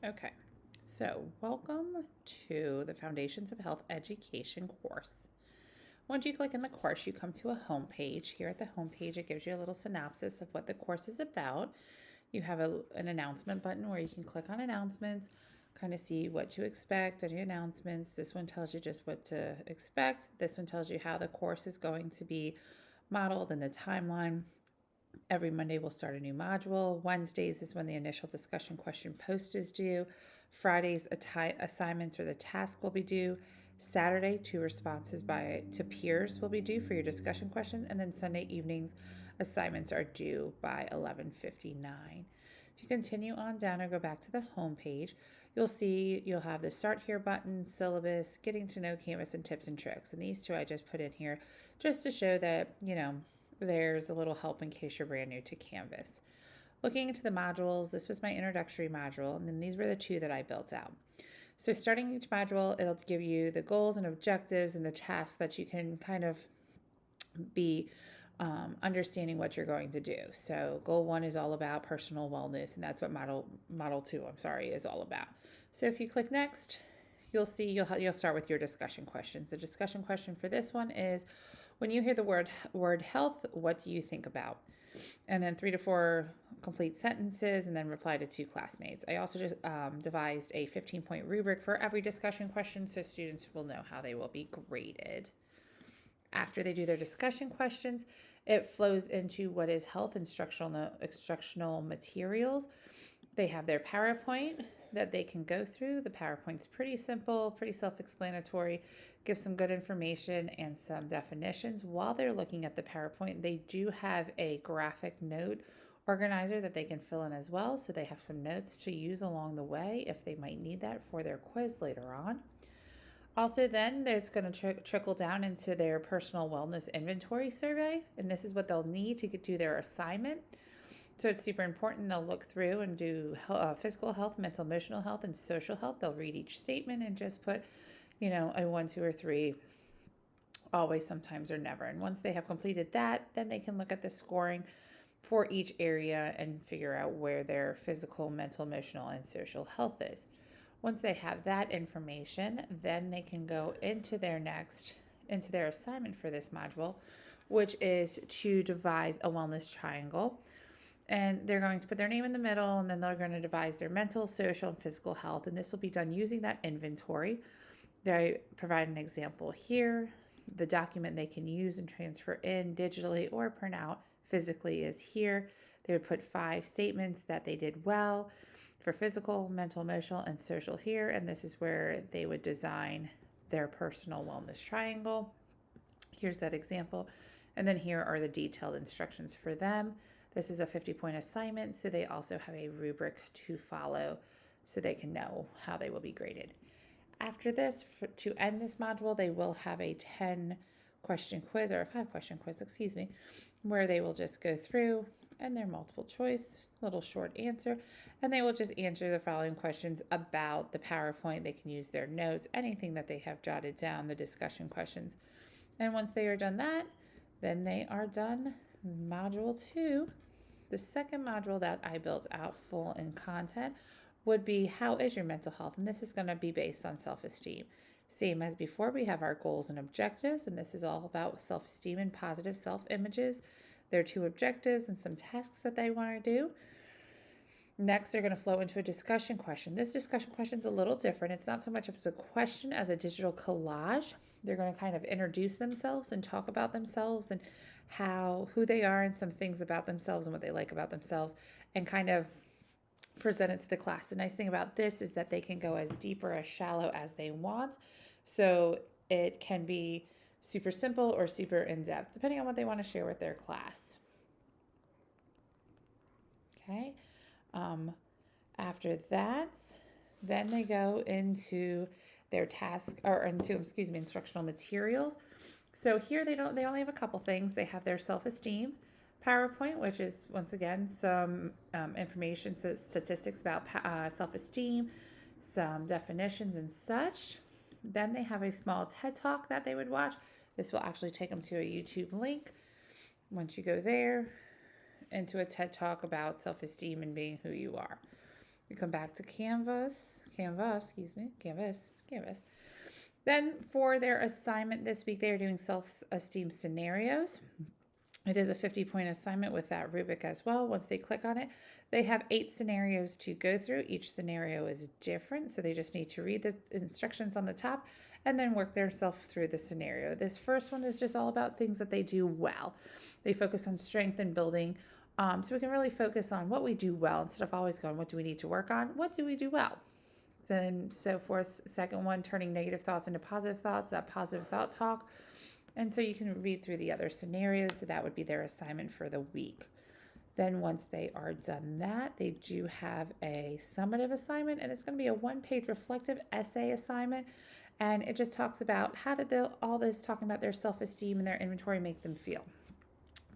Okay, so welcome to the Foundations of Health Education course. Once you click in the course, you come to a home page. Here at the home page, it gives you a little synopsis of what the course is about. You have an announcement button where you can click on announcements, kind of see what to expect, any announcements. This one tells you just what to expect. This one tells you how the course is going to be modeled and the timeline. Every Monday, we'll start a new module. Wednesdays is when the initial discussion question post is due. Fridays, assignments or the task will be due. Saturday, 2 responses to peers will be due for your discussion question. And then Sunday evenings, assignments are due by 11:59. If you continue on down or go back to the home page, you'll have the Start Here button, syllabus, getting to know Canvas, and tips and tricks. And these two I just put in here just to show that, there's a little help in case you're brand new to Canvas. Looking into the modules, this was my introductory module, and then these were the two that I built out. So starting each module, it'll give you the goals and objectives and the tasks that you can kind of be understanding what you're going to do. So goal 1 is all about personal wellness, and that's what model 2, is all about. So if you click next, you'll see you'll start with your discussion questions. The discussion question for this one is, when you hear the word health, what do you think about? And then 3 to 4 complete sentences, and then reply to 2 classmates. I also just devised a 15-point rubric for every discussion question so students will know how they will be graded. After they do their discussion questions, it flows into what is health instructional materials. They have their PowerPoint that they can go through. The PowerPoint's pretty simple, pretty self-explanatory, gives some good information and some definitions. While they're looking at the PowerPoint, they do have a graphic note organizer that they can fill in as well, so they have some notes to use along the way if they might need that for their quiz later on. Also, then it's going to trickle down into their personal wellness inventory survey, and this is what they'll need to do their assignment. So it's super important. They'll look through and do physical health, mental, emotional health, and social health. They'll read each statement and just put, a 1, 2, or 3, always, sometimes, or never. And once they have completed that, then they can look at the scoring for each area and figure out where their physical, mental, emotional, and social health is. Once they have that information, then they can go into their assignment for this module, which is to devise a wellness triangle. And they're going to put their name in the middle, and then they're going to devise their mental, social, and physical health. And this will be done using that inventory. They provide an example here. The document they can use and transfer in digitally or print out physically is here. They would put 5 statements that they did well for physical, mental, emotional, and social here. And this is where they would design their personal wellness triangle. Here's that example. And then here are the detailed instructions for them. This is a 50-point assignment, so they also have a rubric to follow so they can know how they will be graded. After this, to end this module, they will have a 10-question quiz, or a 5-question quiz, where they will just go through and their multiple choice, little short answer, and they will just answer the following questions about the PowerPoint. They can use their notes, anything that they have jotted down, the discussion questions. And once they are done that, then they are done module 2. The second module that I built out full in content would be, how is your mental health? And this is going to be based on self-esteem. Same as before, we have our goals and objectives, and this is all about self-esteem and positive self-images. There are 2 objectives and some tasks that they want to do. Next, they're going to flow into a discussion question. This discussion question is a little different. It's not so much of a question as a digital collage. They're going to kind of introduce themselves and talk about themselves and who they are and some things about themselves and what they like about themselves, and kind of present it to the class. The nice thing about this is that they can go as deep or as shallow as they want. So it can be super simple or super in-depth, depending on what they want to share with their class. Okay. After that, then they go into their instructional materials. So here they only have a couple things. They have their self-esteem PowerPoint, which is, once again, some information, statistics about self-esteem, some definitions and such. Then they have a small TED Talk that they would watch. This will actually take them to a YouTube link. Once you go there, into a TED Talk about self-esteem and being who you are. We come back to Canvas. Then for their assignment this week, they are doing self-esteem scenarios. It is a 50-point assignment with that rubric as well. Once they click on it, they have 8 scenarios to go through. Each scenario is different, so they just need to read the instructions on the top and then work themselves through the scenario. This first one is just all about things that they do well. They focus on strength and building. So we can really focus on what we do well instead of always going, what do we need to work on? What do we do well? And so forth. Second one, turning negative thoughts into positive thoughts, that positive thought talk. And so you can read through the other scenarios. So that would be their assignment for the week. Then once they are done that, they do have a summative assignment, and it's going to be a 1-page reflective essay assignment. And it just talks about how did all this talking about their self-esteem and their inventory make them feel?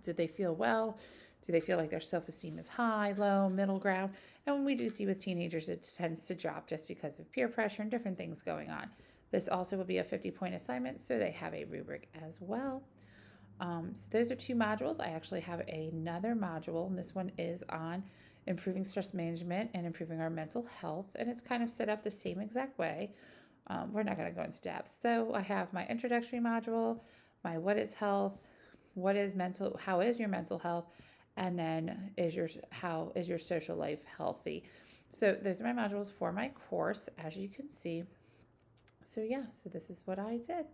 Did they feel well? Do they feel like their self-esteem is high, low, middle ground? And when we do see with teenagers, it tends to drop just because of peer pressure and different things going on. This also will be a 50-point assignment, so they have a rubric as well. So those are 2 modules. I actually have another module, and this one is on improving stress management and improving our mental health, and it's kind of set up the same exact way. We're not going to go into depth. So I have my introductory module, my what is health, how is your mental health, and then how is your social life healthy. So those are my modules for my course, as you can see. So yeah, so this is what I did.